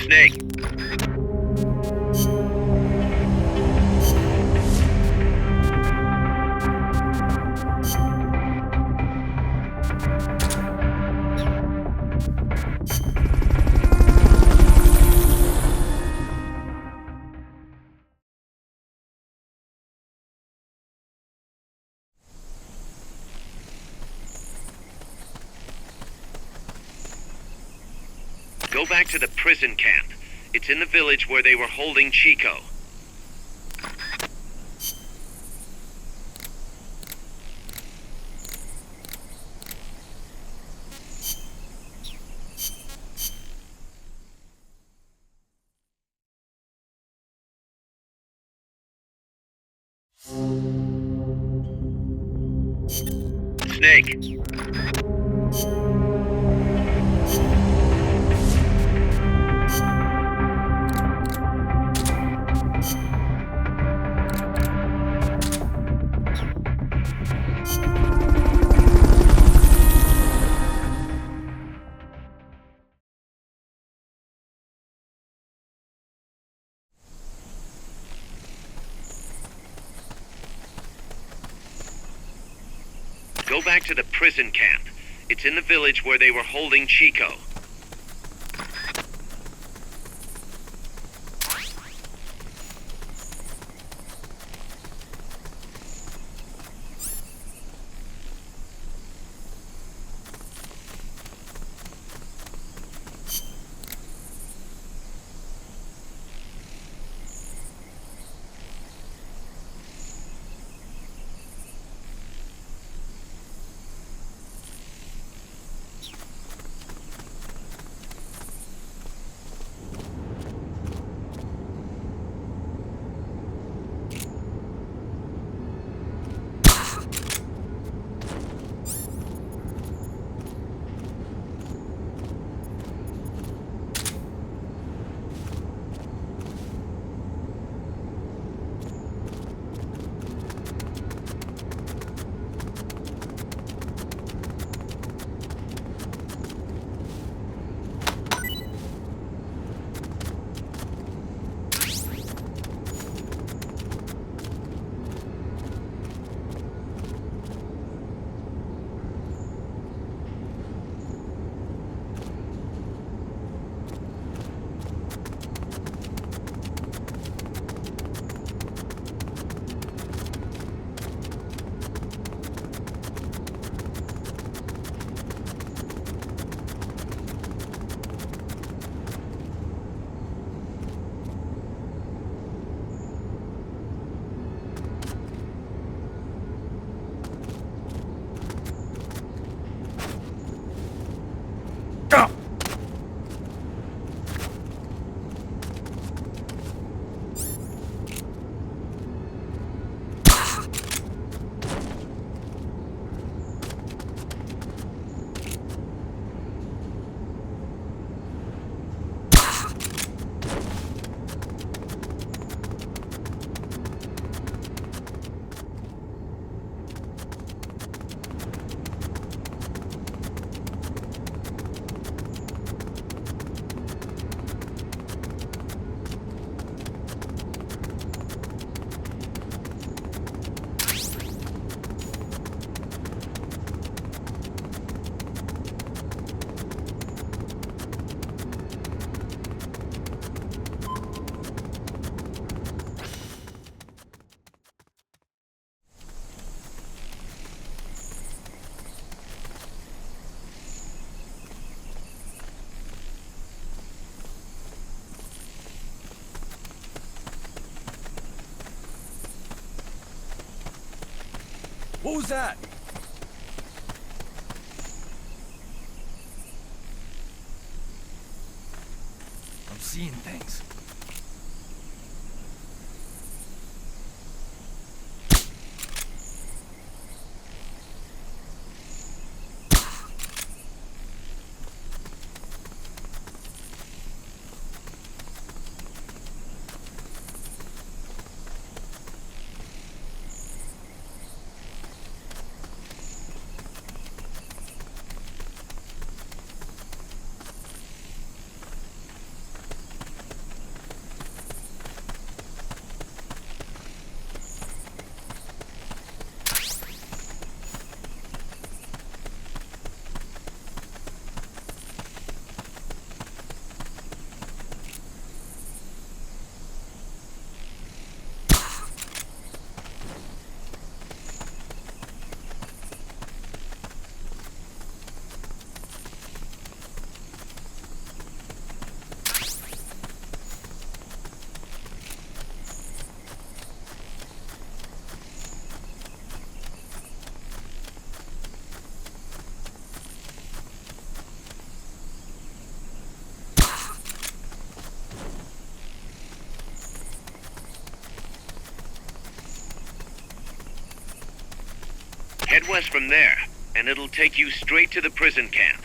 Snake. Go back to the prison camp. It's in the village where they were holding Chico. Snake. Go back to the prison camp. It's in the village where they were holding Chico. What was that? I'm seeing things. head west from there, and it'll take you straight to the prison camp.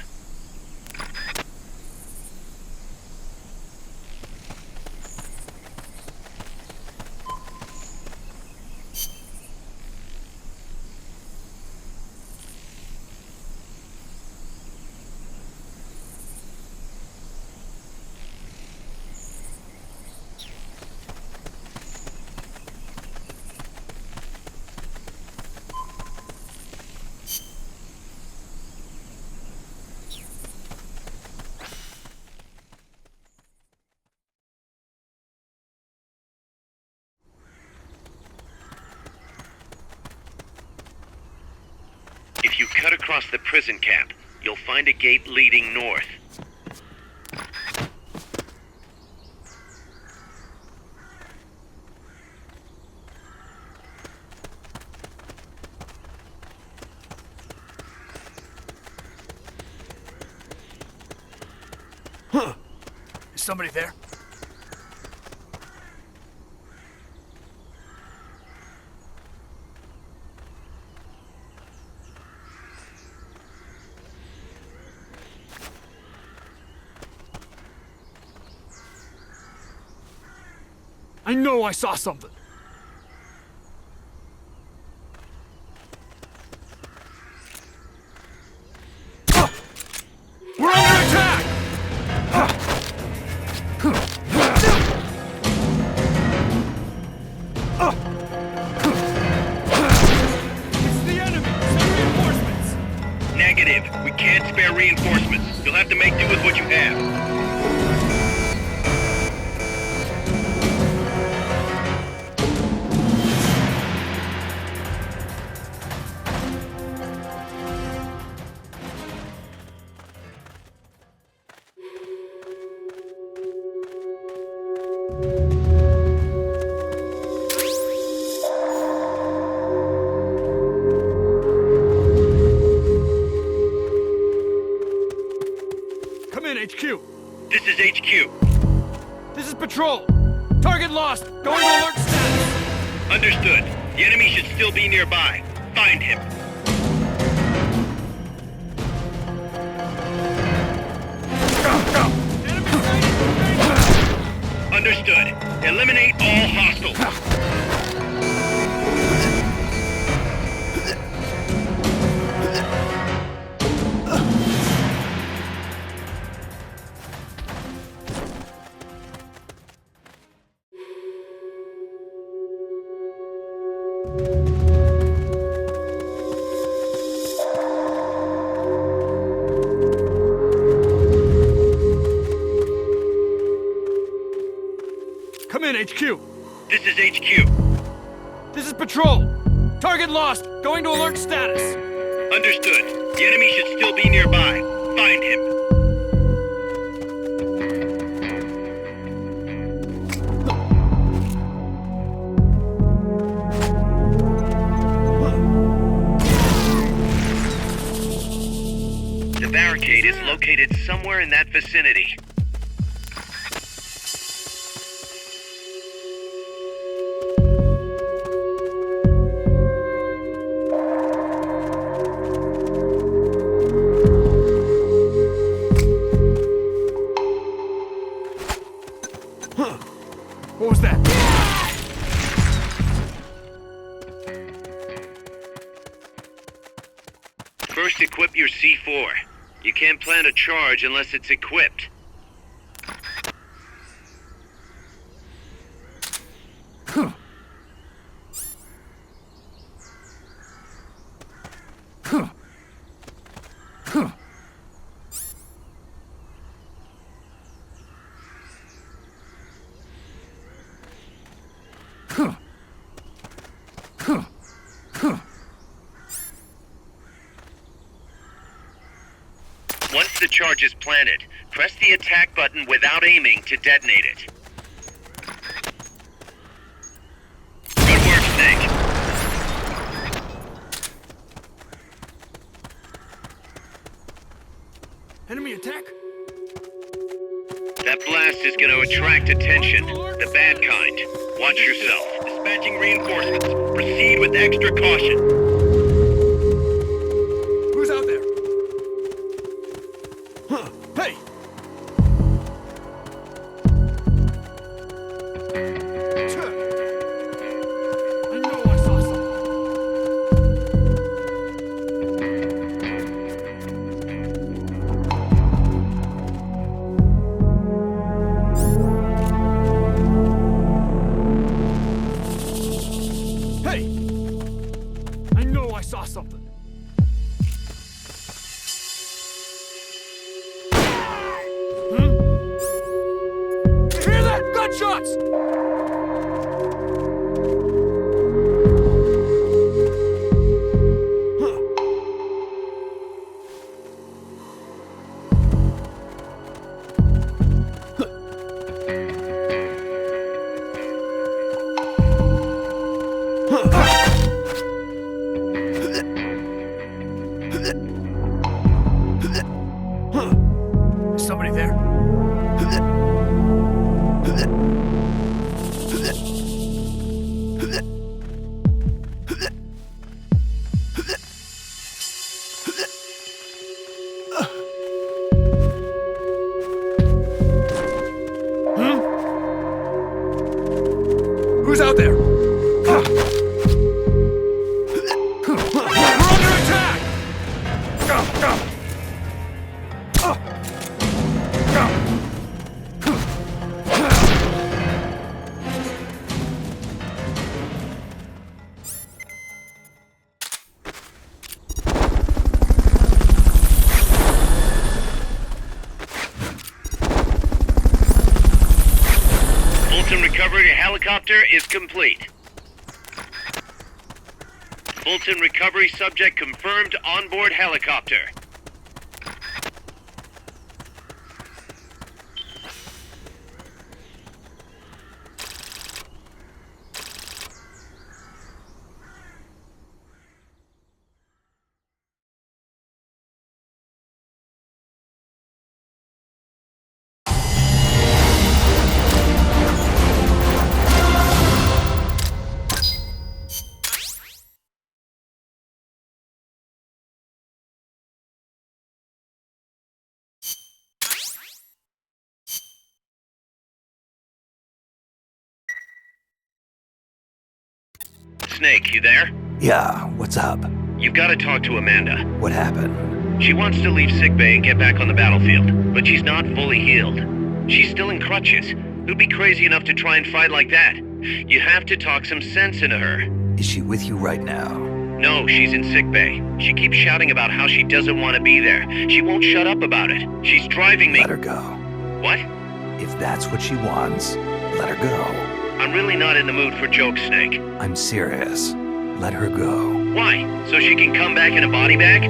If you cut across the prison camp, you'll find a gate leading north. Huh. Is somebody there? I know I saw something. We're under attack! It's the enemy! Send reinforcements! Negative. We can't spare reinforcements. You'll have to make do with what you have. Come in, HQ. This is HQ. This is Patrol. Target lost. Going to alert status. Understood. The enemy should still be nearby. Find him. Understood. Eliminate all hostiles. Come in, HQ. This is HQ. This is Patrol. Target lost. Going to alert status. Understood. The enemy should still be nearby. Find him. The barricade is located somewhere in that vicinity. What was that? First, equip your C4. You can't plant a charge unless it's equipped. Once the charge is planted, press the attack button without aiming to detonate it. Good work, Snake. Enemy attack? That blast is going to attract attention. The bad kind. Watch yourself. Dispatching reinforcements. Proceed with extra caution. got shots! Is somebody there? Who's out there? We're under attack! Fulton recovery helicopter is complete. Fulton recovery subject confirmed onboard helicopter. Snake, you there? Yeah, what's up? You've got to talk to Amanda. What happened? She wants to leave sickbay and get back on the battlefield, but she's not fully healed. She's still in crutches. Who'd be crazy enough to try and fight like that? You have to talk some sense into her. Is she with you right now? No, she's in sickbay. She keeps shouting about how she doesn't want to be there. She won't shut up about it. She's driving me. Let her go. What? If that's what she wants, let her go. I'm really not in the mood for jokes, Snake. I'm serious. Let her go. Why? So she can come back in a body bag?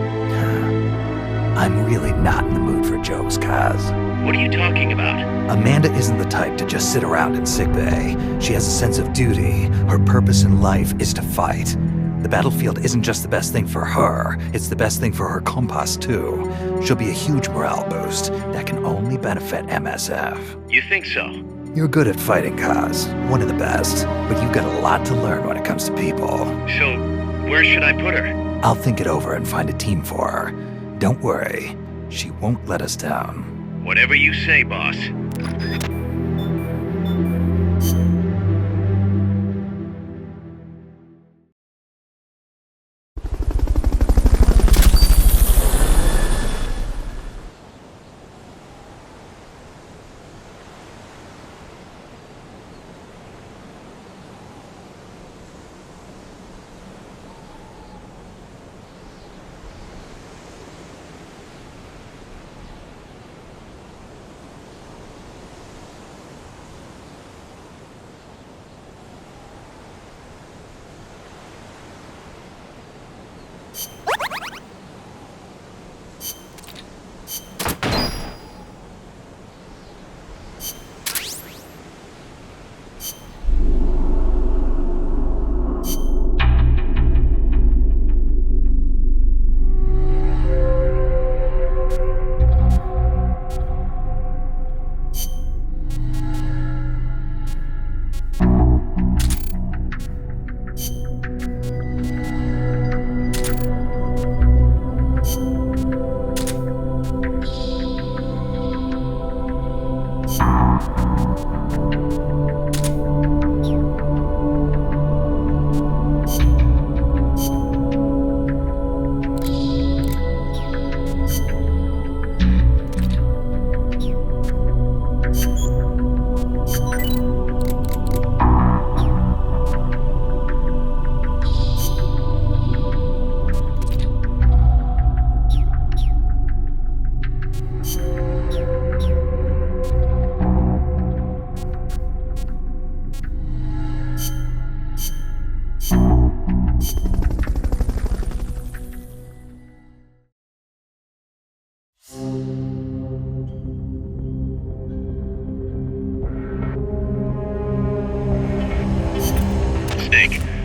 I'm really not in the mood for jokes, Kaz. What are you talking about? Amanda isn't the type to just sit around in sickbay. She has a sense of duty. Her purpose in life is to fight. The battlefield isn't just the best thing for her, it's the best thing for her compass, too. She'll be a huge morale boost that can only benefit MSF. You think so? You're good at fighting, Kaz. One of the best. But you've got a lot to learn when it comes to people. So, where should I put her? I'll think it over and find a team for her. Don't worry. She won't let us down. Whatever you say, boss.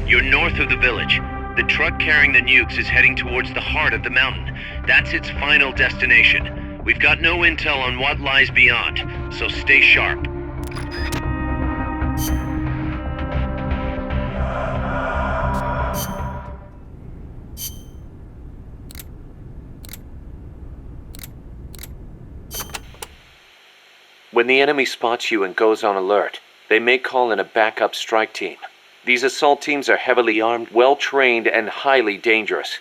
You're north of the village. The truck carrying the nukes is heading towards the heart of the mountain. That's its final destination. We've got no intel on what lies beyond, so stay sharp. When the enemy spots you and goes on alert, they may call in a backup strike team. These assault teams are heavily armed, well-trained, and highly dangerous.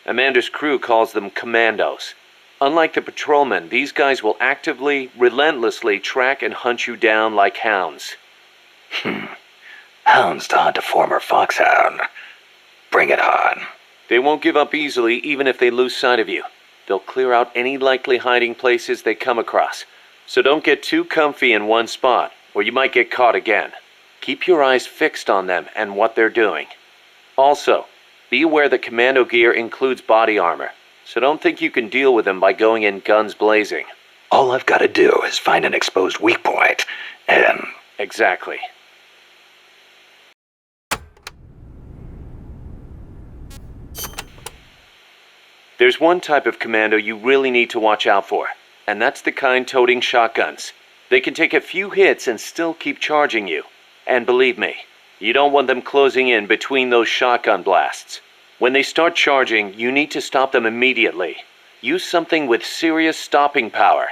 Amanda's crew calls them commandos. Unlike the patrolmen, these guys will actively, relentlessly track and hunt you down like hounds. Hounds to hunt a former foxhound. Bring it on. They won't give up easily even if they lose sight of you. They'll clear out any likely hiding places they come across. So don't get too comfy in one spot, or you might get caught again. Keep your eyes fixed on them and what they're doing. Also, be aware that commando gear includes body armor, so don't think you can deal with them by going in guns blazing. All I've got to do is find an exposed weak point, and... Exactly. There's one type of commando you really need to watch out for, and that's the kind toting shotguns. They can take a few hits and still keep charging you. And believe me, you don't want them closing in between those shotgun blasts. When they start charging, you need to stop them immediately. Use something with serious stopping power.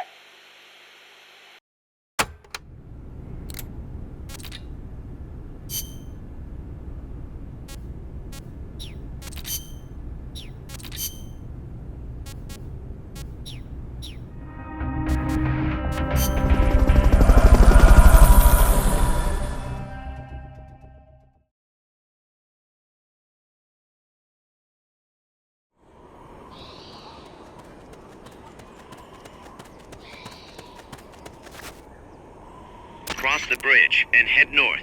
Cross the bridge and head north.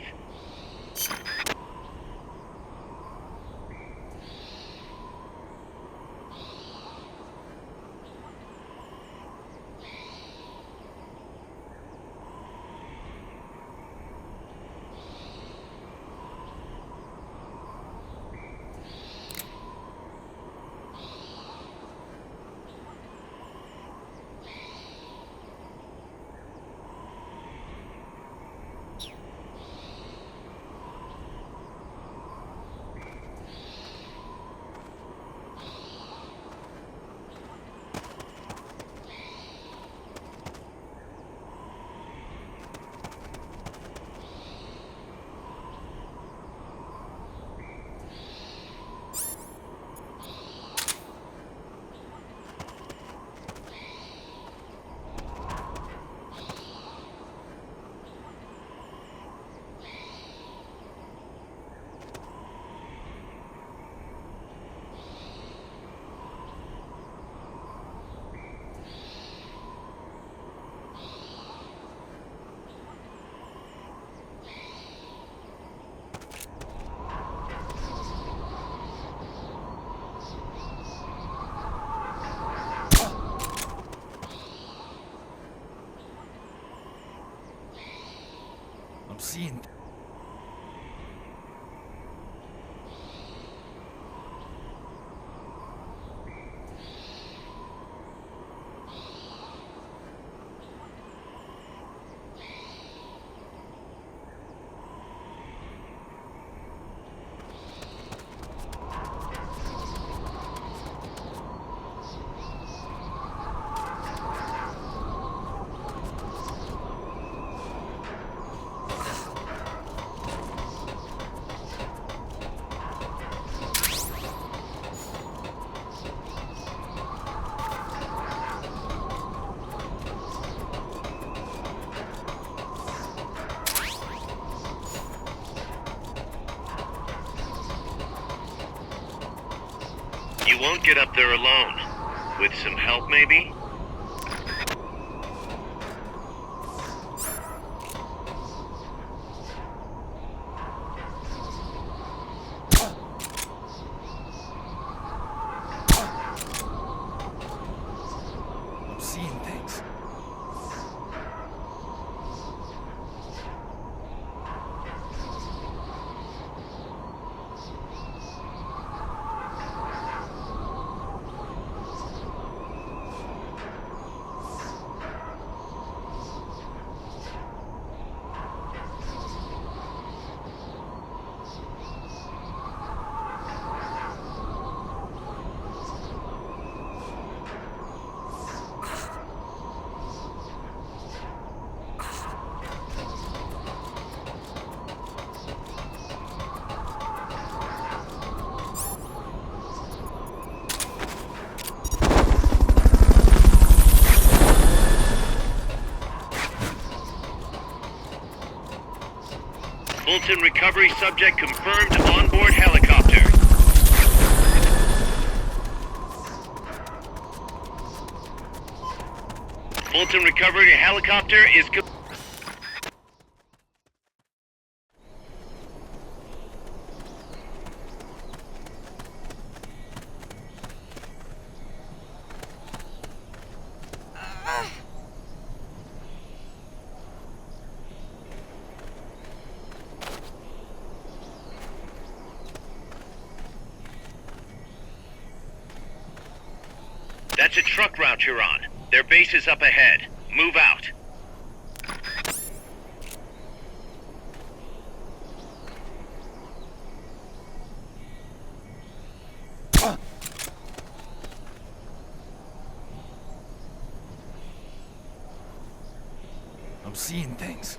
I'm seeing... You won't get up there alone. With some help, maybe? I'm seeing things. Fulton recovery subject confirmed onboard helicopter. Fulton recovery helicopter is... That's a truck route you're on. Their base is up ahead. Move out. I'm seeing things.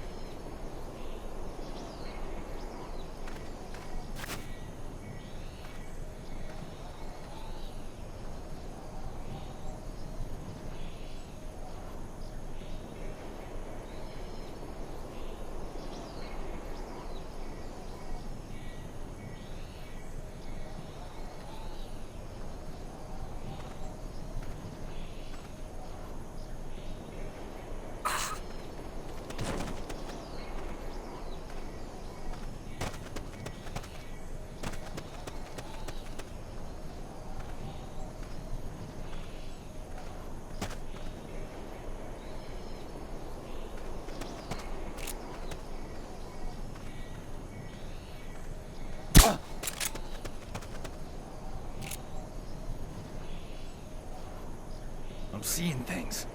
I'm seeing things.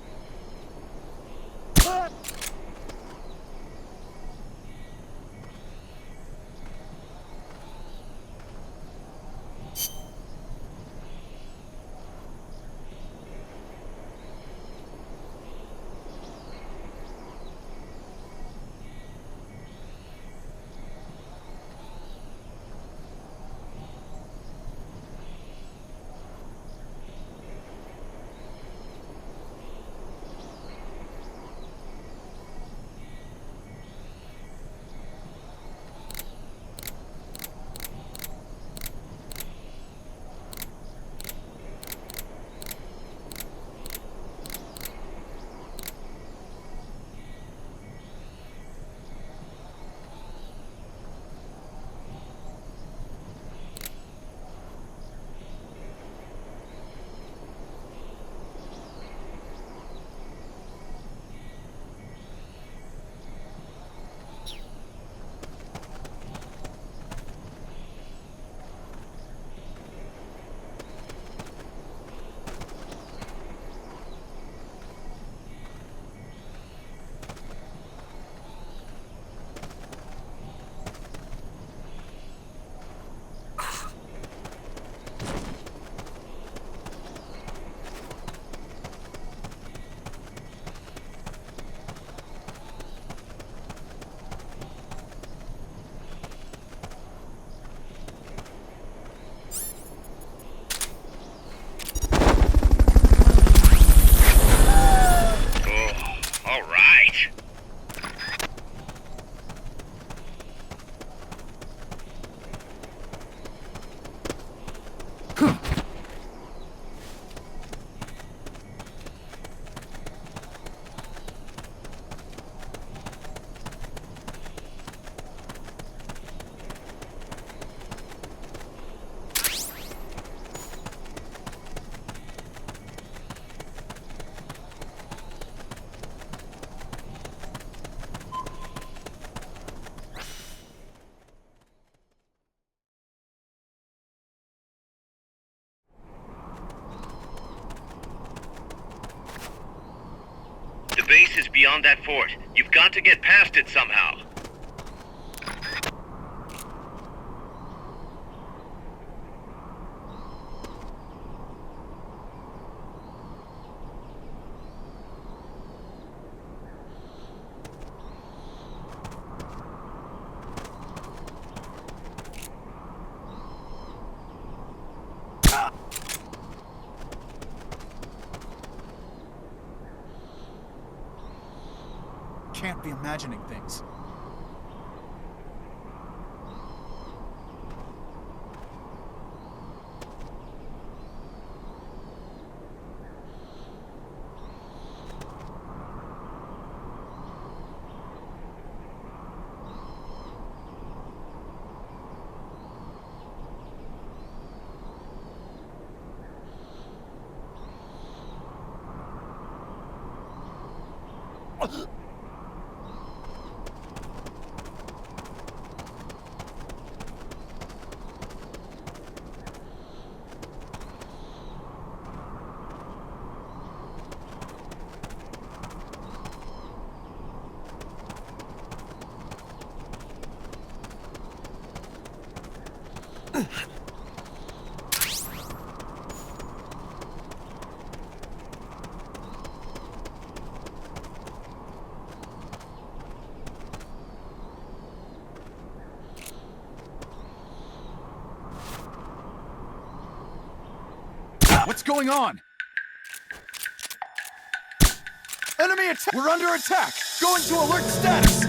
The base is beyond that fort. You've got to get past it somehow. Can't be imagining things. What's going on? Enemy attack! We're under attack! Going to alert status!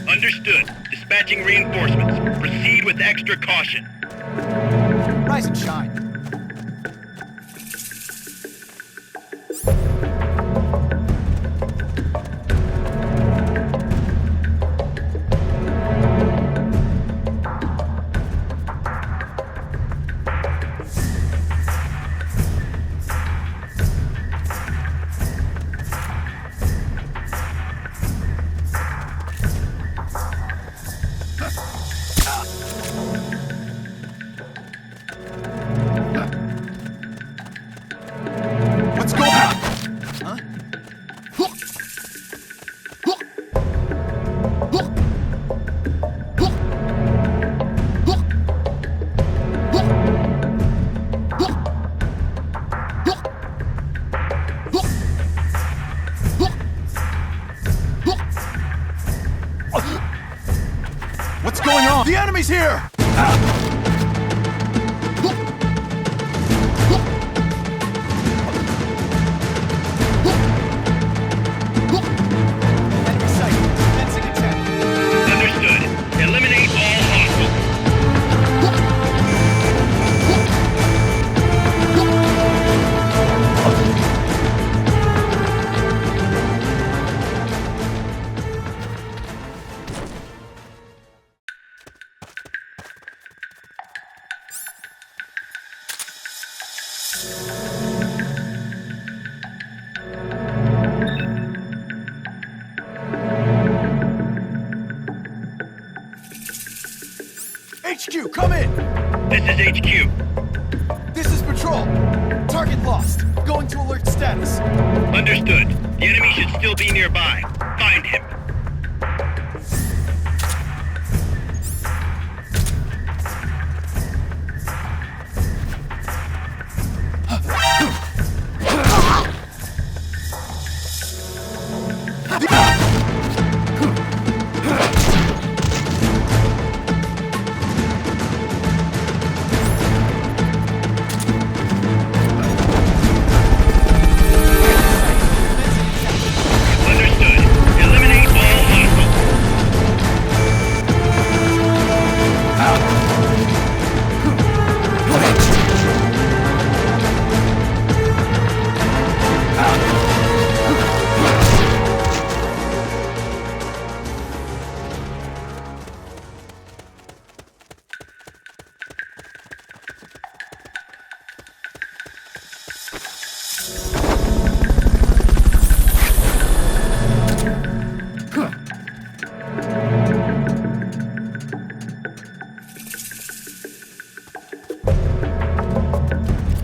Understood. Dispatching reinforcements. Proceed with extra caution. Rise and shine. What's going on? Huh? What's going on? The enemy's here! Enemy sight. Commencing attack. Understood. Eliminate all hostiles. HQ, come in! This is HQ. This is Patrol. Target lost. Going to alert status. Understood. The enemy should still be nearby. Find him. Understood. Eliminate all hostiles.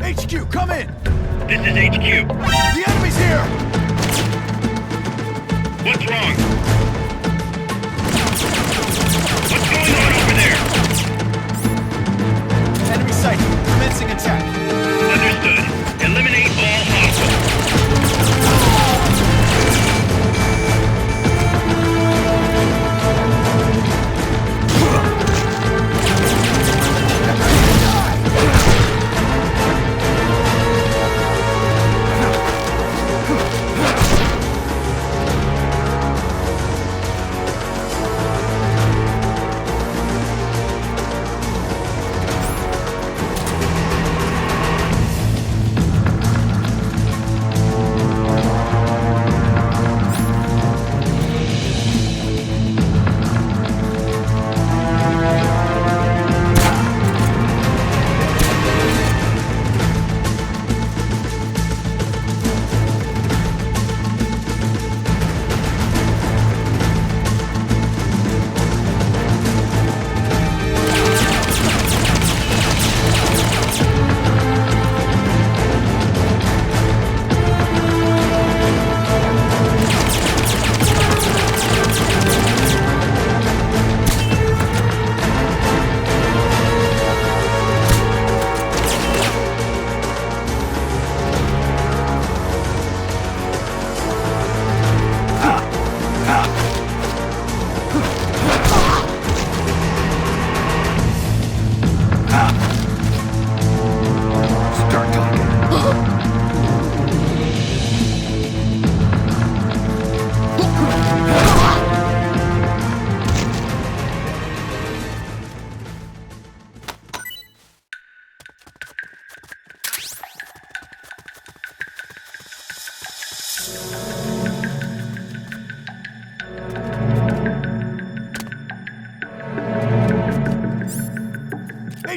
HQ, come in! This is HQ. The enemy's here! What's wrong? What's going on over there? Enemy sight. Commencing attack. Understood. Eliminate all hostiles.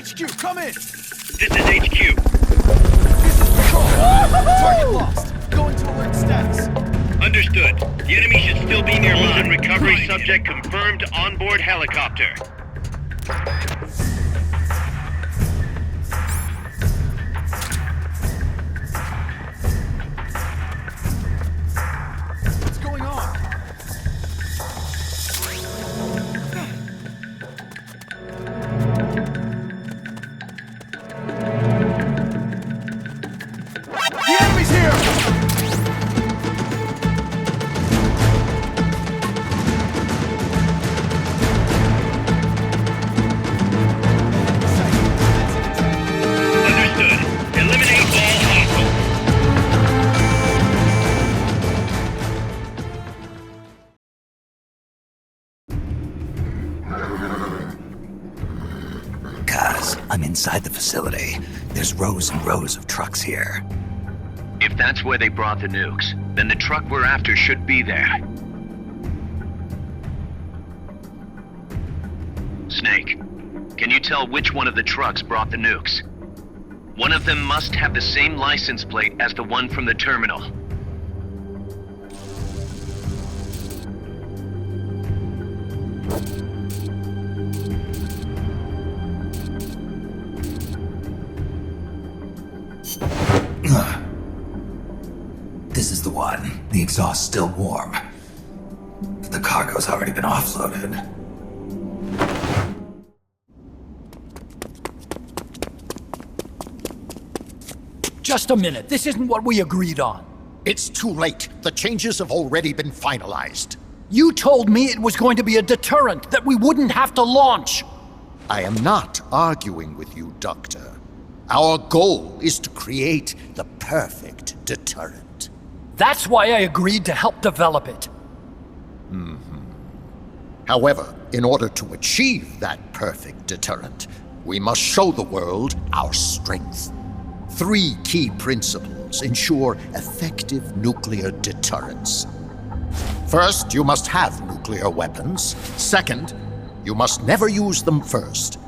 HQ, come in! This is HQ. Patrol! Target lost. Going to alert status. Understood. The enemy should still be near line. Recovery subject confirmed onboard helicopter. What's going on? The enemy's here! Understood. Eliminate all hostiles. Guys, I'm inside the facility. There's rows and rows of trucks here. If that's where they brought the nukes, then the truck we're after should be there. Snake, can you tell which one of the trucks brought the nukes? One of them must have the same license plate as the one from the terminal. This is the one. The exhaust's still warm. The cargo's already been offloaded. Just a minute. This isn't what we agreed on. It's too late. The changes have already been finalized. You told me it was going to be a deterrent, that we wouldn't have to launch. I am not arguing with you, Doctor. Our goal is to create the perfect deterrent. That's why I agreed to help develop it. However, in order to achieve that perfect deterrent, we must show the world our strength. 3 key principles ensure effective nuclear deterrence. First, you must have nuclear weapons. Second, you must never use them first.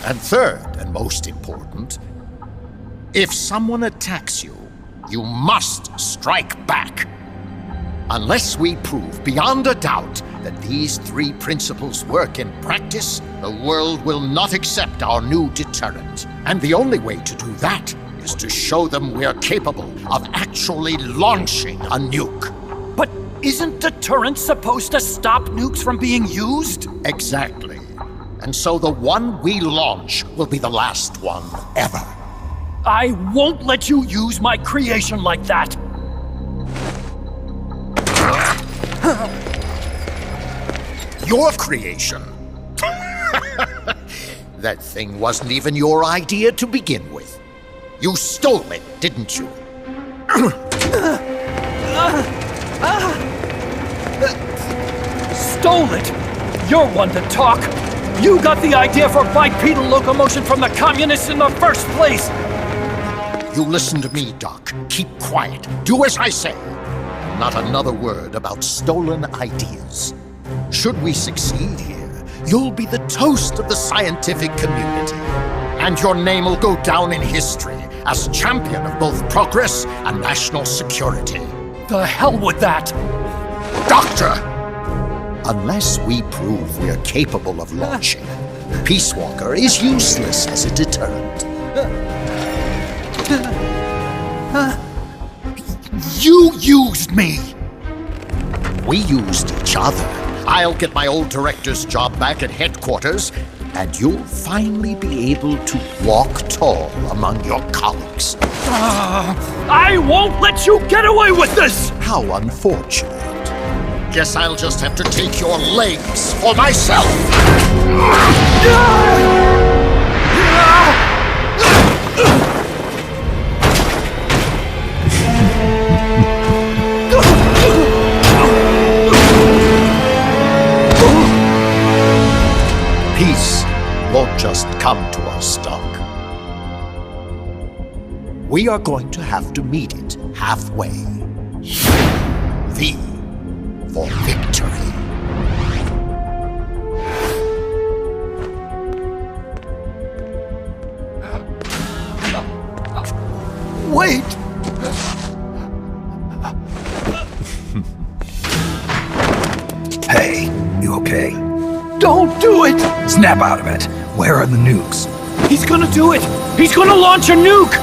And third, and most important, if someone attacks you, you must strike back. Unless we prove beyond a doubt that these 3 principles work in practice, the world will not accept our new deterrent. And the only way to do that is to show them we're capable of actually launching a nuke. But isn't deterrence supposed to stop nukes from being used? Exactly. And so the one we launch will be the last one ever. I won't let you use my creation like that. Your creation? That thing wasn't even your idea to begin with. You stole it, didn't you? Stole it? You're one to talk. You got the idea for bipedal locomotion from the communists in the first place. You listen to me, Doc. Keep quiet. Do as I say. And not another word about stolen ideas. Should we succeed here, you'll be the toast of the scientific community. And your name will go down in history as champion of both progress and national security. The hell with that! Doctor! Unless we prove we're capable of launching, Peace Walker is useless as a deterrent. You used me! We used each other. I'll get my old director's job back at headquarters, and you'll finally be able to walk tall among your colleagues. I won't let you get away with this! How unfortunate. Guess I'll just have to take your legs for myself. Peace won't just come to us, Doc. We are going to have to meet it halfway. V for victory. Don't do it! Snap out of it. Where are the nukes? He's gonna do it! He's gonna launch a nuke!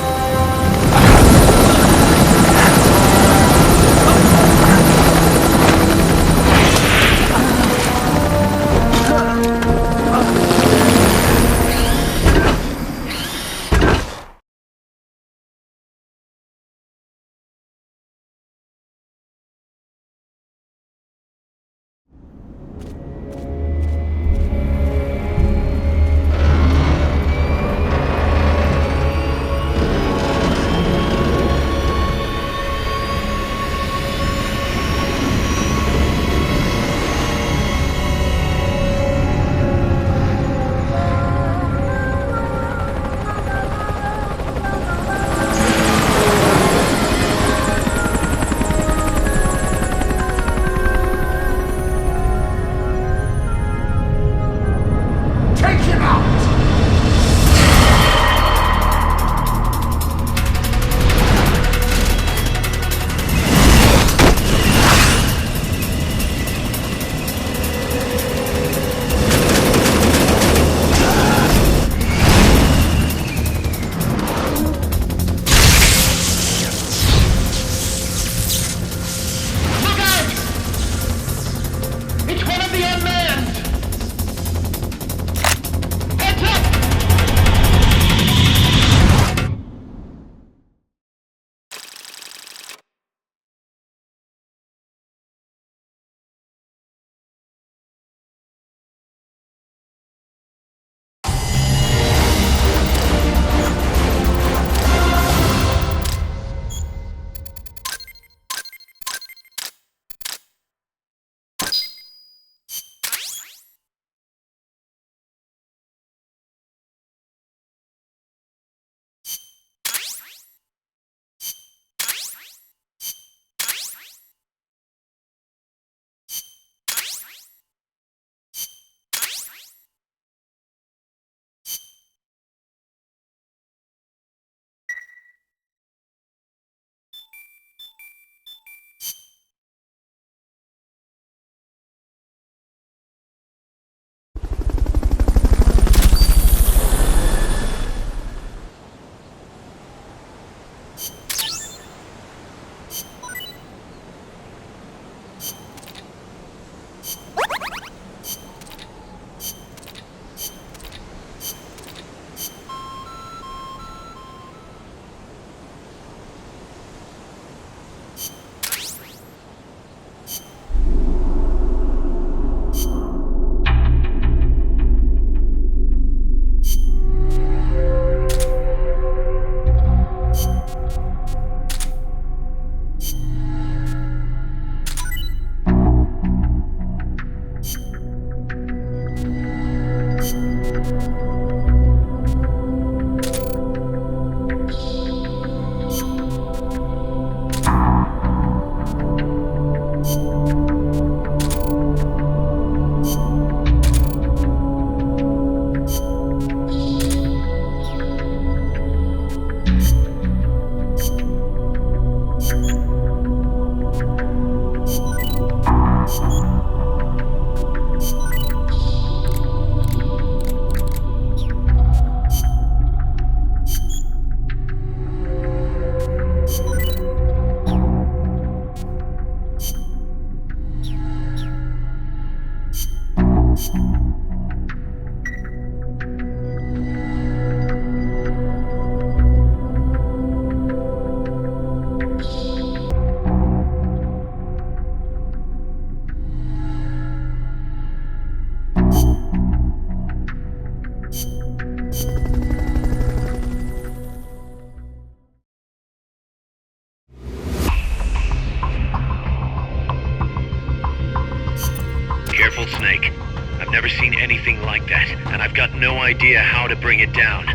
Careful, Snake. I've never seen anything like that, and I've got no idea how to bring it down.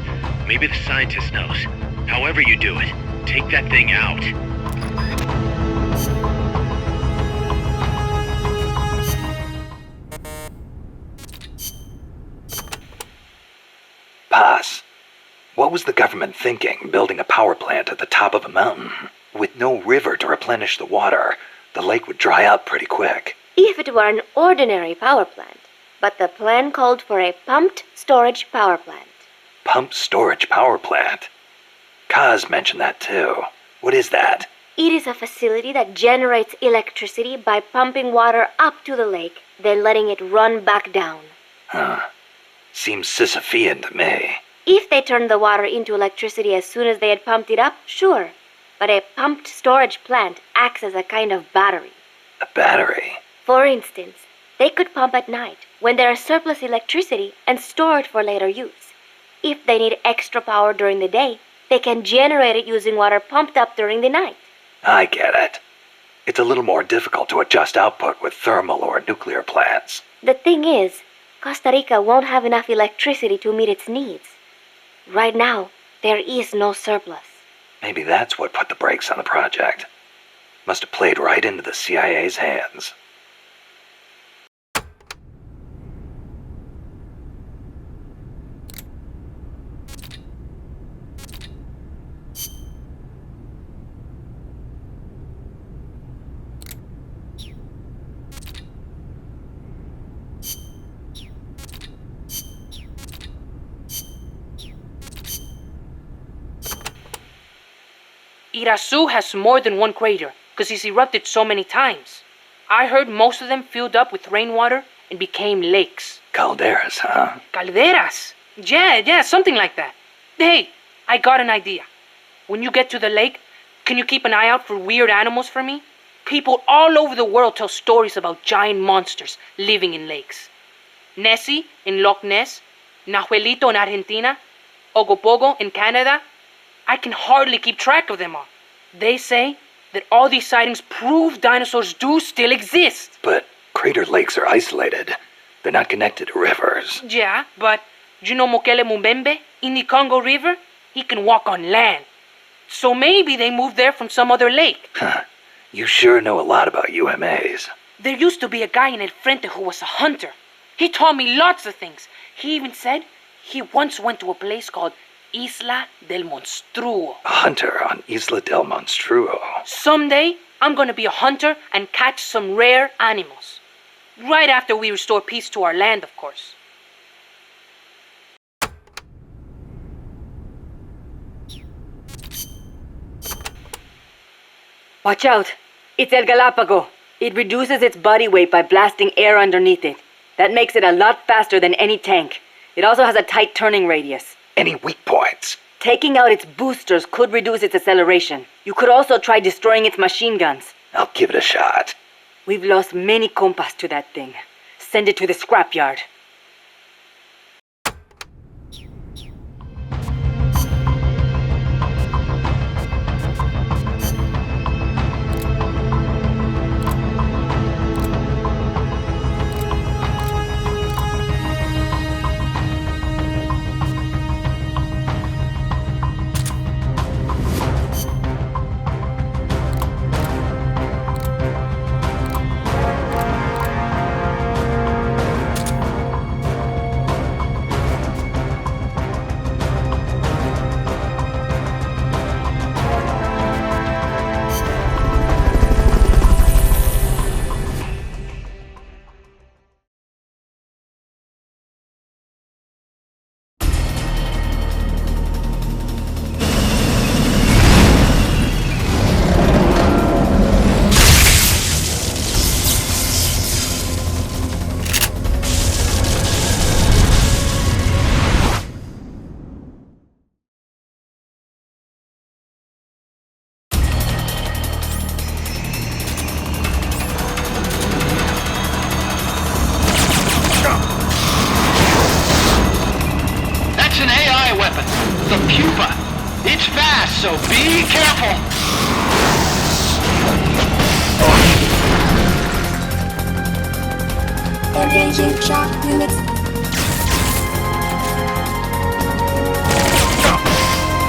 Maybe the scientist knows. However you do it, take that thing out. Pass. What was the government thinking, building a power plant at the top of a mountain? With no river to replenish the water, the lake would dry up pretty quick. If it were an ordinary power plant, But the plan called for a pumped storage power plant. Pumped storage power plant? Kaz mentioned that too. What is that? It is a facility that generates electricity by pumping water up to the lake, then letting it run back down. Huh. Seems Sisyphean to me. If they turned the water into electricity as soon as they had pumped it up, sure. But a pumped storage plant acts as a kind of battery. A battery? For instance, they could pump at night when there is surplus electricity and store it for later use. If they need extra power during the day, they can generate it using water pumped up during the night. I get it. It's a little more difficult to adjust output with thermal or nuclear plants. The thing is, Costa Rica won't have enough electricity to meet its needs. Right now, there is no surplus. Maybe that's what put the brakes on the project. Must have played right into the CIA's hands. Irasu has more than one crater, because he's erupted so many times. I heard most of them filled up with rainwater and became lakes. Calderas, huh? Calderas? Yeah, something like that. Hey, I got an idea. When you get to the lake, can you keep an eye out for weird animals for me? People all over the world tell stories about giant monsters living in lakes. Nessie in Loch Ness, Nahuelito in Argentina, Ogopogo in Canada. I can hardly keep track of them all. They say that all these sightings prove dinosaurs do still exist. But crater lakes are isolated. They're not connected to rivers. Yeah, but do you know Mokele Mumbembe in the Congo River? He can walk on land. So maybe they moved there from some other lake. Huh. You sure know a lot about UMAs. There used to be a guy in El Frente who was a hunter. He taught me lots of things. He even said he once went to a place called Isla del Monstruo. A hunter on Isla del Monstruo. Someday, I'm gonna be a hunter and catch some rare animals. Right after we restore peace to our land, of course. Watch out! It's El Galapago. It reduces its body weight by blasting air underneath it. That makes it a lot faster than any tank. It also has a tight turning radius. Any weak points? Taking out its boosters could reduce its acceleration. You could also try destroying its machine guns. I'll give it a shot. We've lost many compas to that thing. Send it to the scrapyard. The PUPA. It's fast, so be careful. Engaging shock units.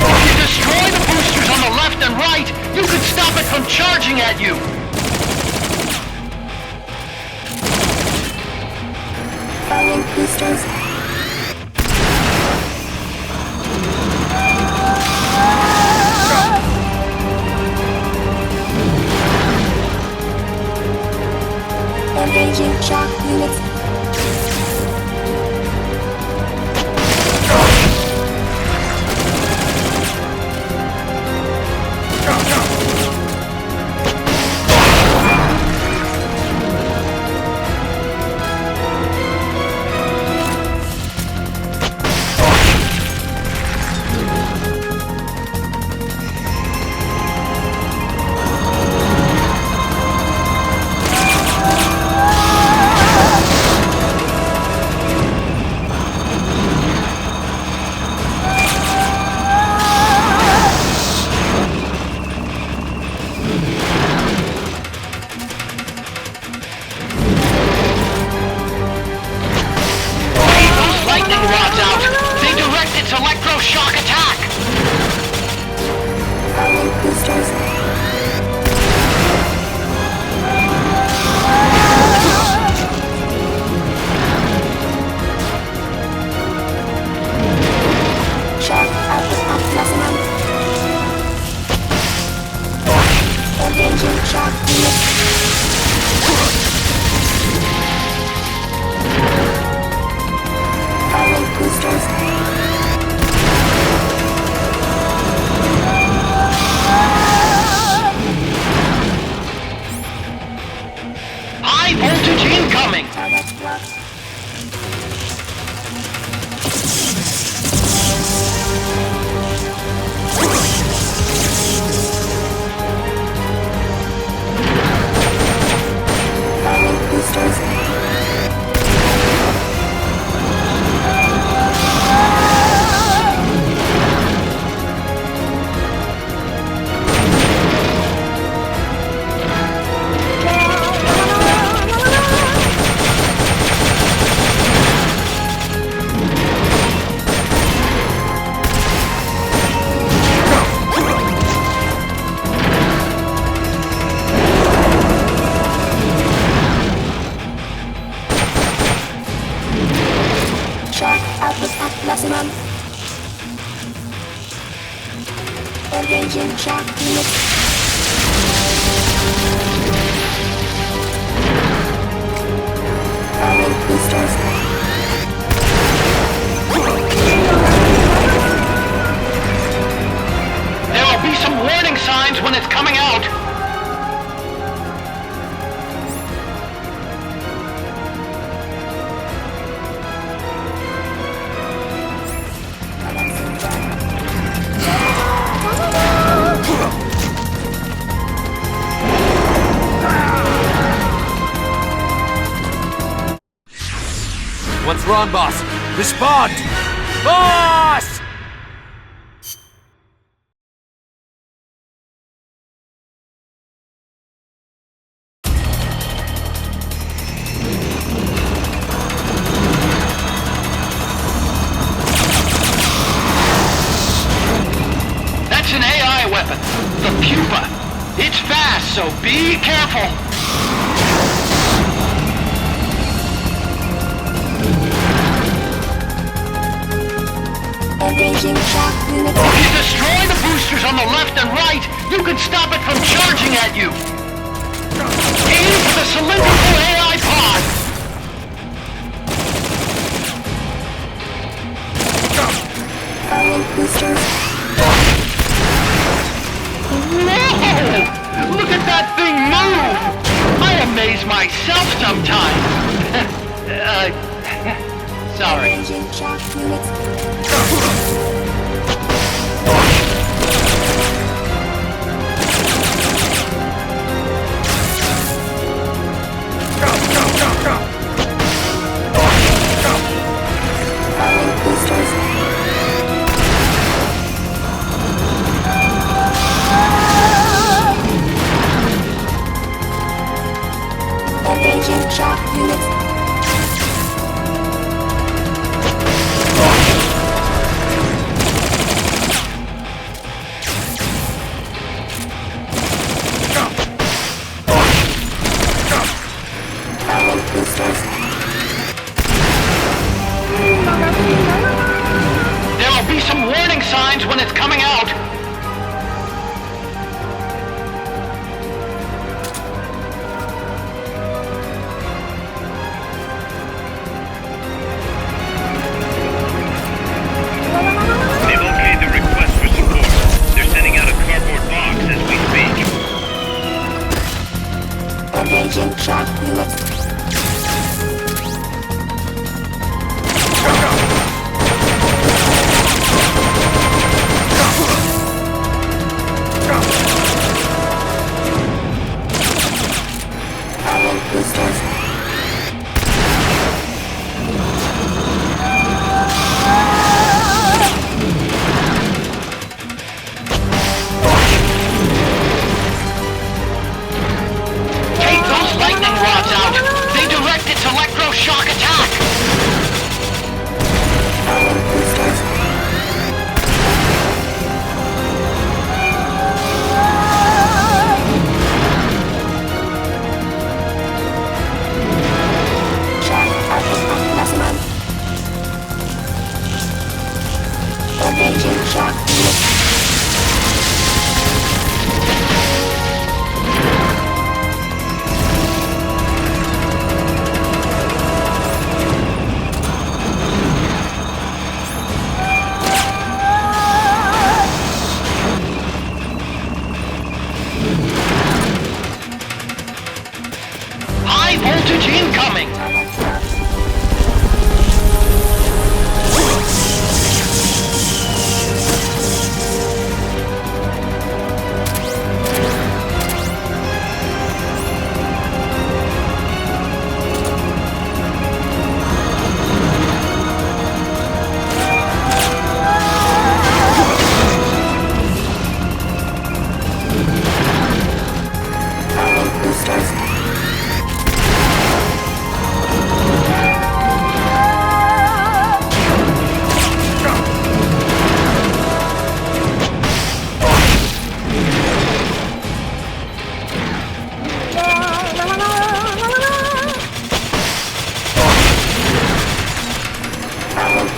If you destroy the boosters on the left and right, you can stop it from charging at you. Firing boosters. Engaging shock units. electroshock attack! Firing boosters. Shock output at maximum. Engaging shock unit. Firing boosters. High voltage incoming! Target locked. Firing boosters. Shock output at maximum. Engaging shock unit. Firing boosters. There will be some warning signs when it's coming out! What's wrong, boss? Respond! Boss! That's an AI weapon, the PUPA. It's fast, so be careful. Engaging shock unit. If you destroy the boosters on the left and right, you can stop it from charging at you. Aim for the cylindrical AI pod. Firing boosters. Whoa! Look at that thing move! I amaze myself sometimes. Sorry. Engaging shock unit. Firing boosters. Engaging shock unit. Firing boosters. There will be some warning signs when it's coming out. They've okayed the request for support. They're sending out a cardboard box as we speak. Engaging shock unit.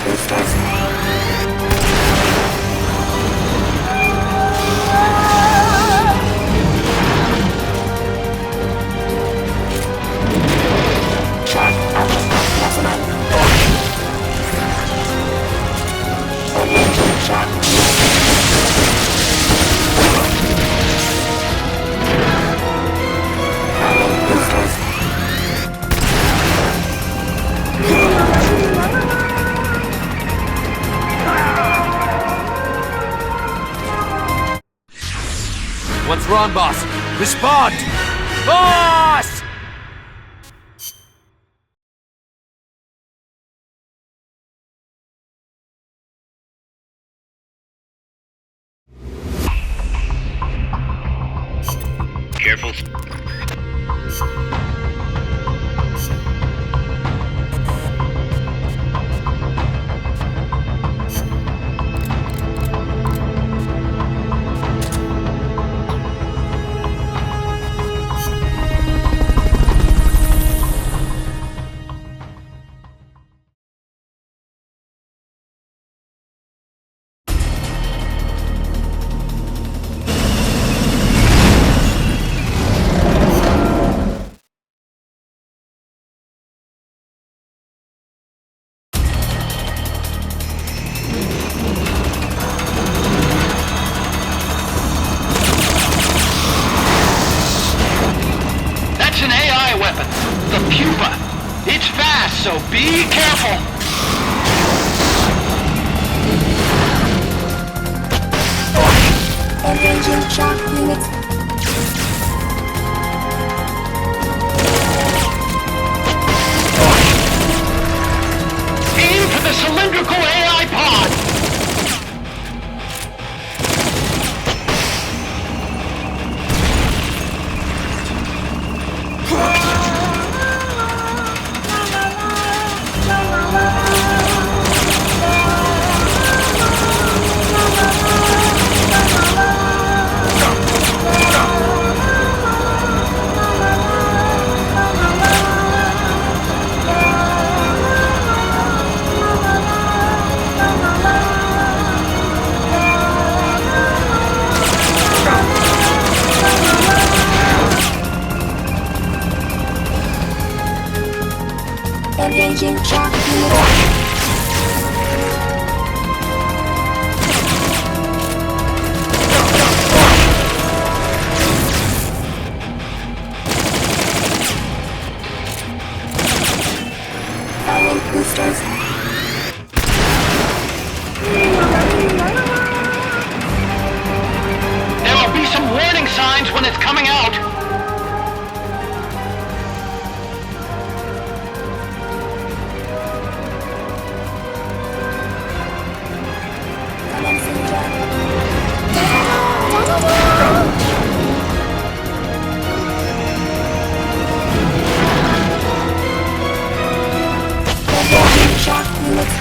boosters. Shock maximum. Engaging shock. Boosters. What's wrong, boss? Respond! Boss! Careful. That's an AI weapon, the PUPA. It's fast, so be careful. Engaging shock units. Aim for the cylindrical AI pod. Engaging shock units. Firing boosters. There will be some warning signs when it's coming out. Commencing jump. Engaging shock units.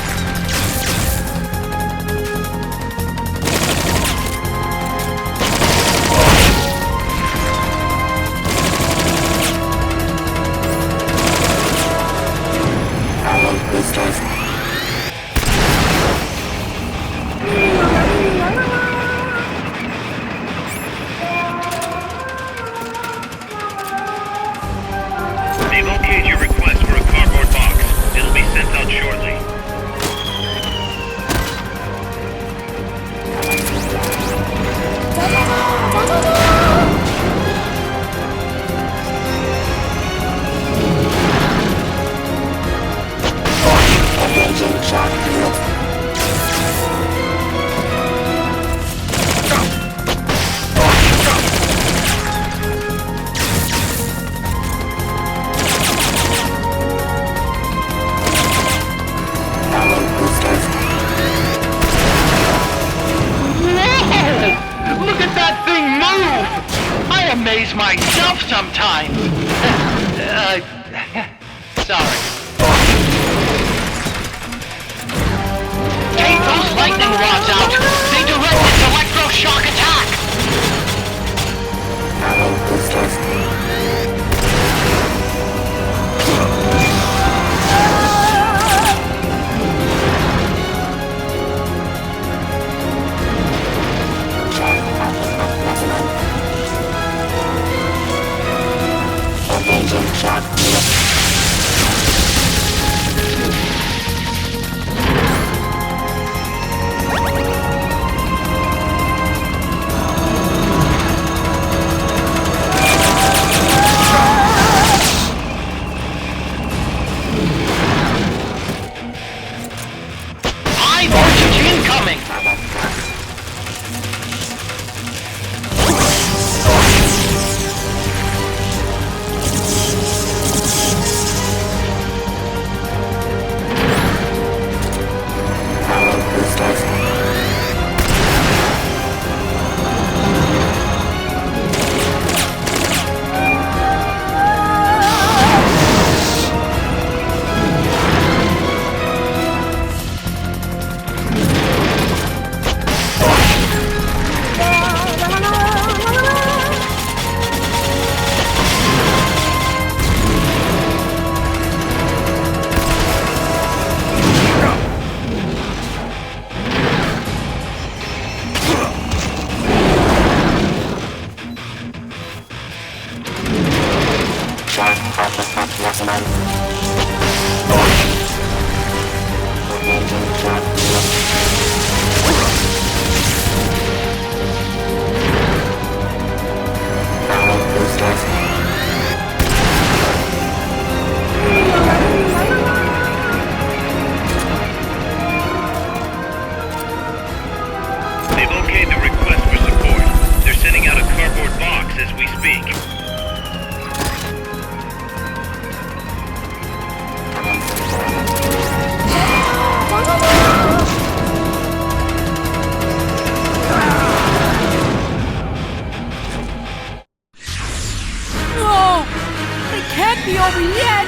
Firing boosters. They've okayed your request for a cardboard box. It'll be sent out shortly. Engaging shock units. Firing boosters. Whoa! Look at that thing move! I amaze myself sometimes. Sorry. Take those lightning rods out! They direct its electroshock attack! Firing boosters. Wave RPG incoming! They've okayed the request for support. They're sending out a cardboard box as we speak. No! They can't be over yet!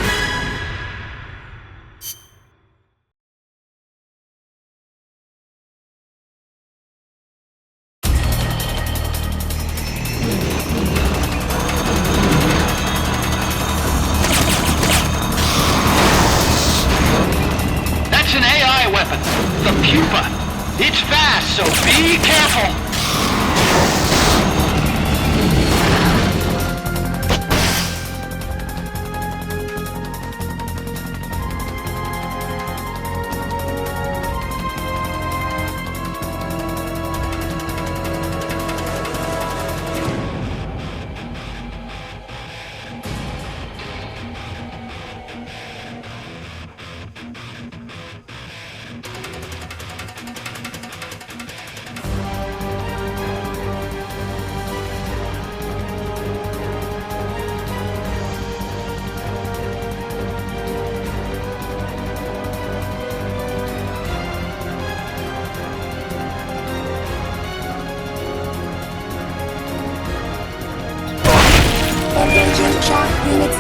That's an AI weapon, the PUPA. It's fast, so be careful. Engaging shock units.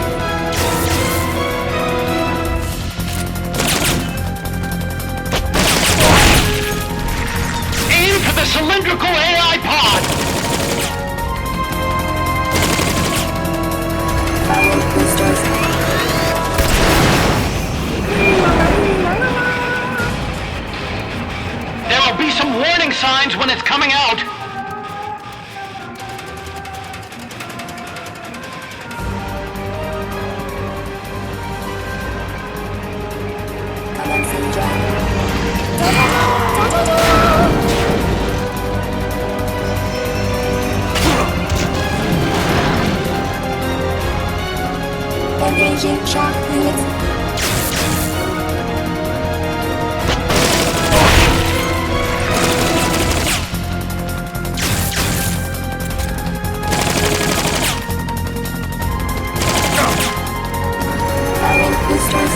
Aim for the cylindrical AI pod. Firing boosters. There'll be some warning signs when it's coming out. Commencing jump. Engaging shock units. Firing boosters.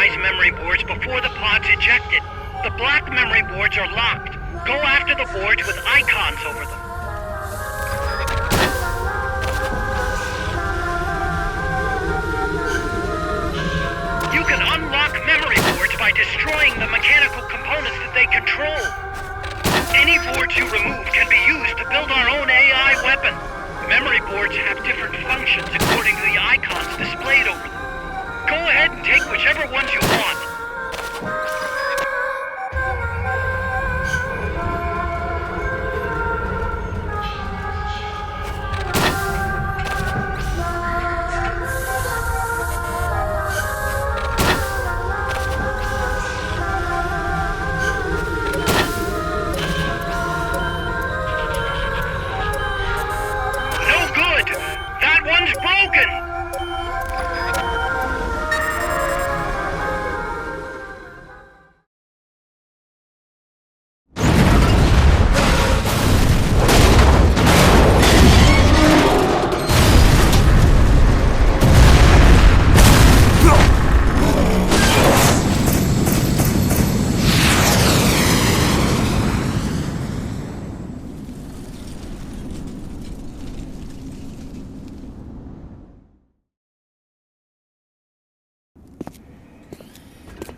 AI's memory boards before the pod's ejected. The black memory boards are locked. Go after the boards with icons over them. You can unlock memory boards by destroying the mechanical components that they control. Any boards you remove can be used to build our own AI weapon. Memory boards have different functions according to the icons displayed over them. Go ahead and take whichever ones you want.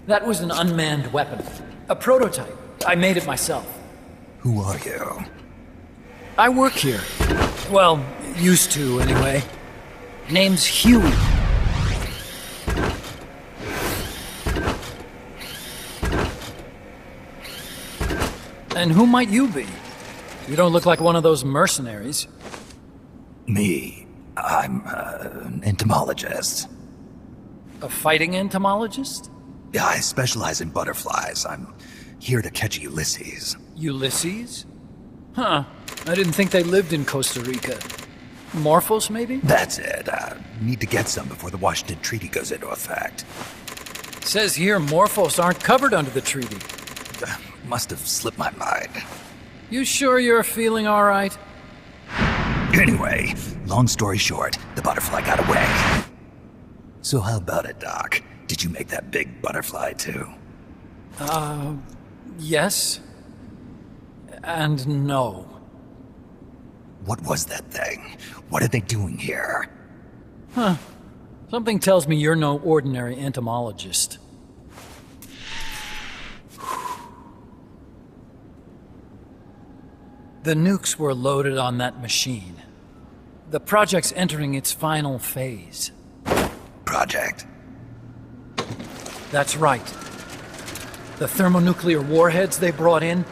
That was an unmanned weapon. A prototype. I made it myself. Who are you? I work here. Well, used to, anyway. Name's Huey. And who might you be? You don't look like one of those mercenaries. Me. I'm an entomologist. A fighting entomologist? Yeah, I specialize in butterflies. I'm here to catch Ulysses. Ulysses? Huh. I didn't think they lived in Costa Rica. Morphos, maybe? That's it. Need to get some before the Washington Treaty goes into effect. Says here Morphos aren't covered under the treaty. Must have slipped my mind. You sure you're feeling all right? Anyway, long story short, the butterfly got away. So how about it, Doc? Did you make that big butterfly too? Yes. And no. What was that thing? What are they doing here? Huh. Something tells me you're no ordinary entomologist. The nukes were loaded on that machine. The project's entering its final phase. Project? That's right. The thermonuclear warheads they brought in,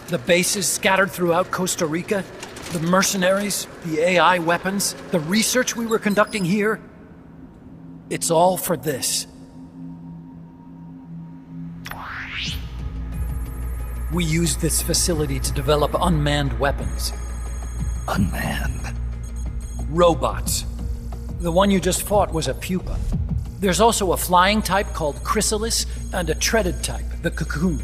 the bases scattered throughout Costa Rica, the mercenaries, the AI weapons, the research we were conducting here. It's all for this. We used this facility to develop unmanned weapons. Unmanned? Robots. The one you just fought was a pupa. There's also a flying type called Chrysalis and a treaded type, the Cocoon.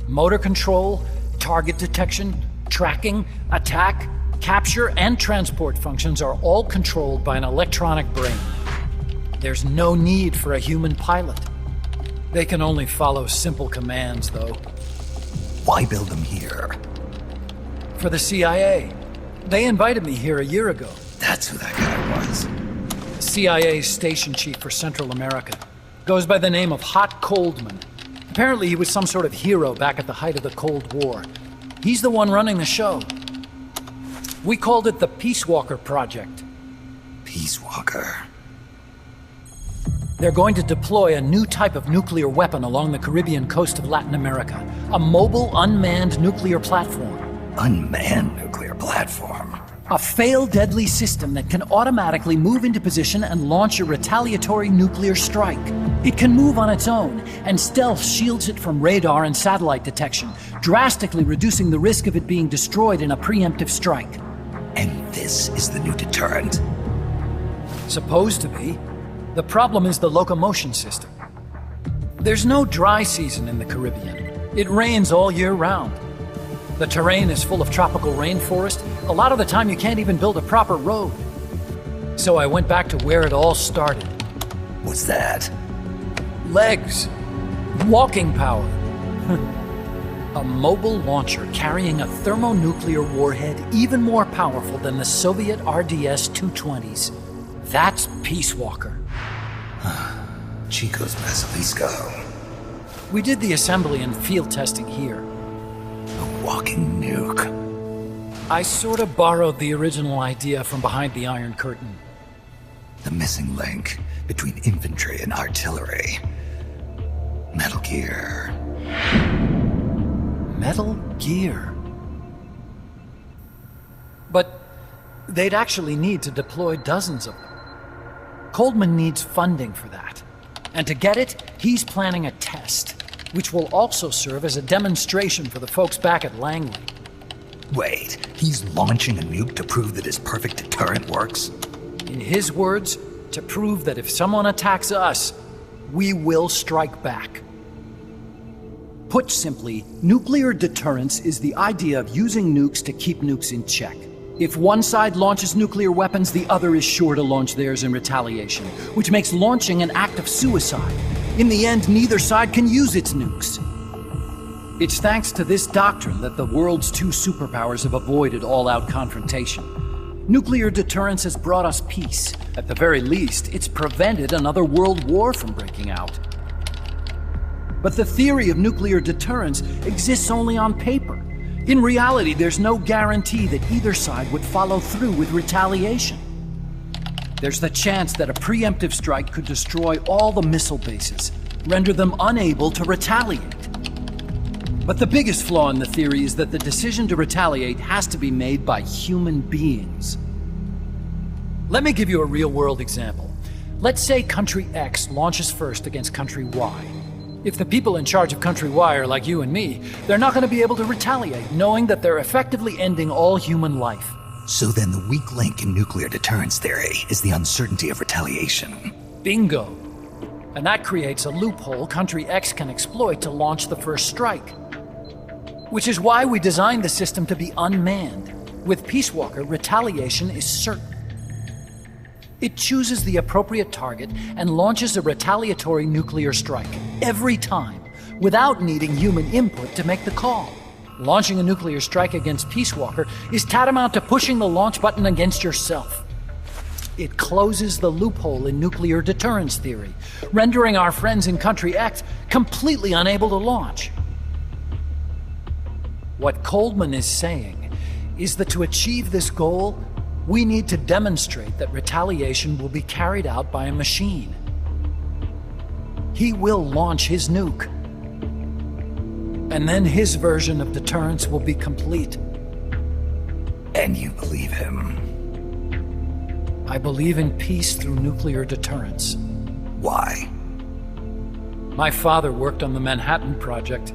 Motor control, target detection, tracking, attack, capture, and transport functions are all controlled by an electronic brain. There's no need for a human pilot. They can only follow simple commands, though. Why build them here? For the CIA. They invited me here a year ago. That's who that guy was. The CIA's station chief for Central America. Goes by the name of Hot Coldman. Apparently he was some sort of hero back at the height of the Cold War. He's the one running the show. We called it the Peace Walker Project. Peace Walker? They're going to deploy a new type of nuclear weapon along the Caribbean coast of Latin America. A mobile, unmanned nuclear platform. Unmanned nuclear platform? A failed deadly system that can automatically move into position and launch a retaliatory nuclear strike. It can move on its own, and stealth shields it from radar and satellite detection, drastically reducing the risk of it being destroyed in a preemptive strike. And this is the new deterrent? Supposed to be. The problem is the locomotion system. There's no dry season in the Caribbean. It rains all year round. The terrain is full of tropical rainforest. A lot of the time you can't even build a proper road. So I went back to where it all started. What's that? Legs. Walking power. A mobile launcher carrying a thermonuclear warhead even more powerful than the Soviet RDS-220s. That's Peace Walker. Chico's Basilisco. We did the assembly and field testing here. A walking nuke. I sort of borrowed the original idea from behind the Iron Curtain. The missing link between infantry and artillery. Metal Gear. Metal Gear. But they'd actually need to deploy dozens of them. Coldman needs funding for that. And to get it, he's planning a test, which will also serve as a demonstration for the folks back at Langley. Wait, he's launching a nuke to prove that his perfect deterrent works? In his words, to prove that if someone attacks us, we will strike back. Put simply, nuclear deterrence is the idea of using nukes to keep nukes in check. If one side launches nuclear weapons, the other is sure to launch theirs in retaliation, which makes launching an act of suicide. In the end, neither side can use its nukes. It's thanks to this doctrine that the world's two superpowers have avoided all-out confrontation. Nuclear deterrence has brought us peace. At the very least, it's prevented another world war from breaking out. But the theory of nuclear deterrence exists only on paper. In reality, there's no guarantee that either side would follow through with retaliation. There's the chance that a preemptive strike could destroy all the missile bases, render them unable to retaliate. But the biggest flaw in the theory is that the decision to retaliate has to be made by human beings. Let me give you a real-world example. Let's say Country X launches first against Country Y. If the people in charge of Country Y are like you and me, they're not going to be able to retaliate, knowing that they're effectively ending all human life. So then the weak link in nuclear deterrence theory is the uncertainty of retaliation. Bingo. And that creates a loophole Country X can exploit to launch the first strike. Which is why we designed the system to be unmanned. With Peace Walker, retaliation is certain. It chooses the appropriate target and launches a retaliatory nuclear strike every time, without needing human input to make the call. Launching a nuclear strike against Peace Walker is tantamount to pushing the launch button against yourself. It closes the loophole in nuclear deterrence theory, rendering our friends in Country X completely unable to launch. What Coldman is saying is that to achieve this goal, we need to demonstrate that retaliation will be carried out by a machine. He will launch his nuke. And then his version of deterrence will be complete. And you believe him? I believe in peace through nuclear deterrence. Why? My father worked on the Manhattan Project.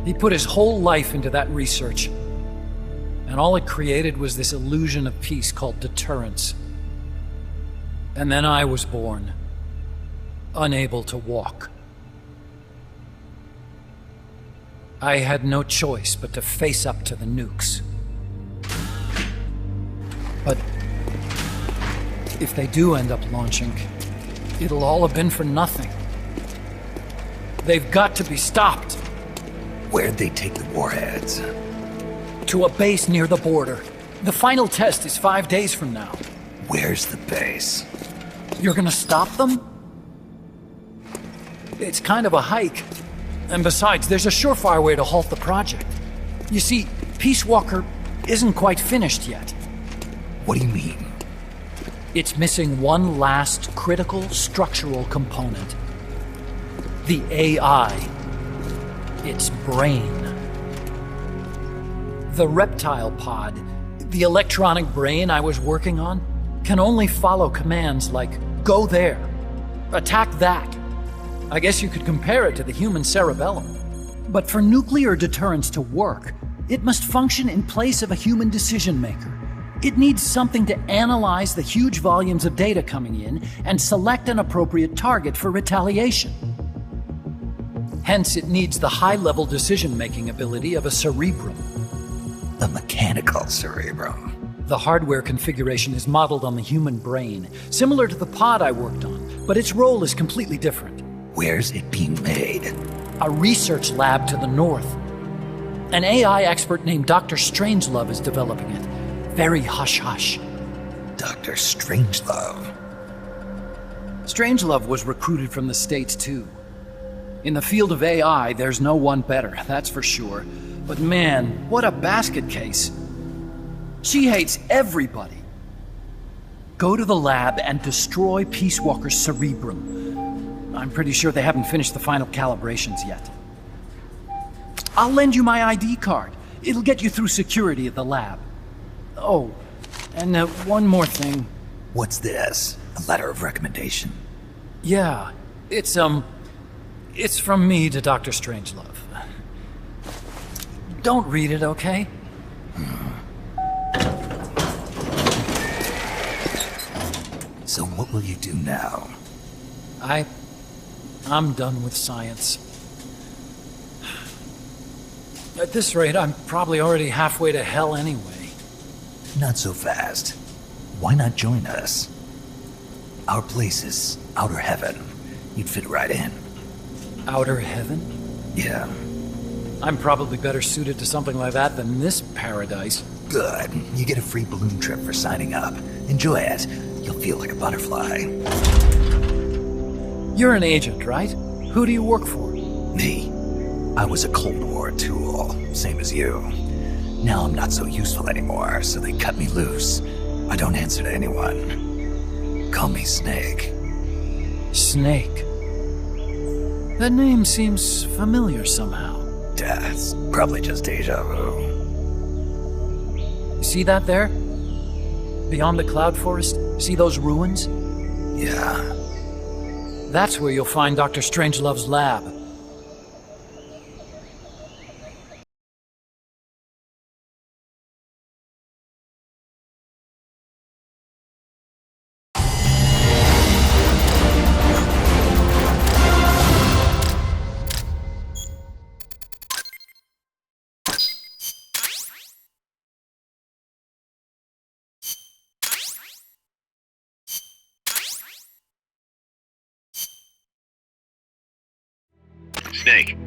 He put his whole life into that research. And all it created was this illusion of peace called deterrence. And then I was born, unable to walk. I had no choice but to face up to the nukes. But if they do end up launching, it'll all have been for nothing. They've got to be stopped. Where'd they take the warheads? To a base near the border. The final test is 5 days from now. Where's the base? You're gonna stop them? It's kind of a hike. And besides, there's a surefire way to halt the project. You see, Peace Walker isn't quite finished yet. What do you mean? It's missing one last critical structural component. The AI. Its brain. The reptile pod, the electronic brain I was working on, can only follow commands like, go there, attack that. I guess you could compare it to the human cerebellum. But for nuclear deterrence to work, it must function in place of a human decision maker. It needs something to analyze the huge volumes of data coming in and select an appropriate target for retaliation. Hence, it needs the high-level decision-making ability of a cerebrum. The mechanical cerebrum. The hardware configuration is modeled on the human brain, similar to the pod I worked on, but its role is completely different. Where's it being made? A research lab to the north. An AI expert named Dr. Strangelove is developing it. Very hush-hush. Dr. Strangelove? Strangelove was recruited from the States, too. In the field of AI, there's no one better, that's for sure. But man, what a basket case. She hates everybody. Go to the lab and destroy Peace Walker's cerebrum. I'm pretty sure they haven't finished the final calibrations yet. I'll lend you my ID card. It'll get you through security at the lab. Oh, and one more thing. What's this? A letter of recommendation? Yeah, it's from me to Dr. Strangelove. Don't read it, okay? So what will you do now? I'm done with science. At this rate, I'm probably already halfway to hell anyway. Not so fast. Why not join us? Our place is outer heaven. You'd fit right in. Outer heaven? Yeah. I'm probably better suited to something like that than this paradise. Good. You get a free balloon trip for signing up. Enjoy it. You'll feel like a butterfly. You're an agent, right? Who do you work for? Me. I was a Cold War tool, same as you. Now I'm not so useful anymore, so they cut me loose. I don't answer to anyone. Call me Snake. Snake? That name seems familiar somehow. It's probably just deja vu. See that there? Beyond the cloud forest? See those ruins? Yeah. That's where you'll find Dr. Strangelove's lab. Snake,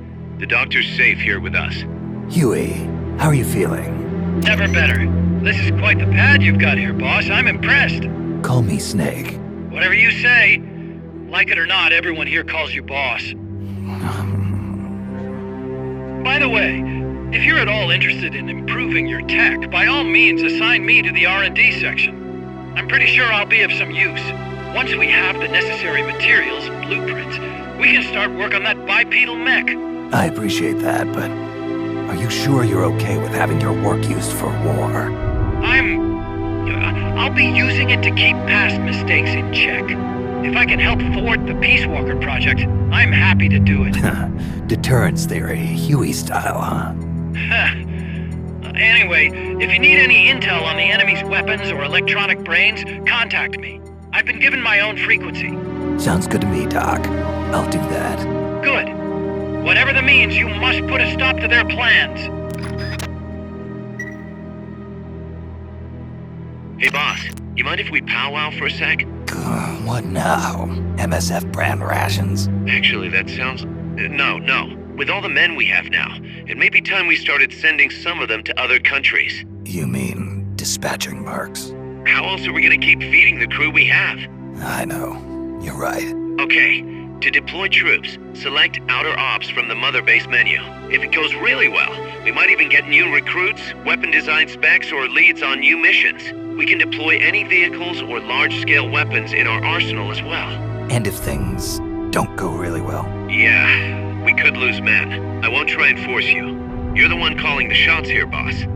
the doctor's safe here with us. Huey, how are you feeling? Never better. This is quite the pad you've got here, boss. I'm impressed. Call me Snake. Whatever you say. Like it or not, everyone here calls you boss. By the way, if you're at all interested in improving your tech, by all means assign me to the R&D section. I'm pretty sure I'll be of some use. Once we have the necessary materials and blueprints, we can start work on that bipedal mech. I appreciate that, but are you sure you're okay with having your work used for war? I'll be using it to keep past mistakes in check. If I can help thwart the Peace Walker project, I'm happy to do it. Deterrence theory, Huey style, huh? Anyway, if you need any intel on the enemy's weapons or electronic brains, contact me. I've been given my own frequency. Sounds good to me, Doc. I'll do that. Good. Whatever the means, you must put a stop to their plans. Hey boss, you mind if we powwow for a sec? What now? MSF brand rations? Actually, that sounds... No. With all the men we have now, it may be time we started sending some of them to other countries. You mean dispatching marks? How else are we gonna keep feeding the crew we have? I know. You're right. Okay, to deploy troops, select Outer Ops from the Mother Base menu. If it goes really well, we might even get new recruits, weapon design specs, or leads on new missions. We can deploy any vehicles or large-scale weapons in our arsenal as well. And if things don't go really well? Yeah, we could lose men. I won't try and force you. You're the one calling the shots here, boss.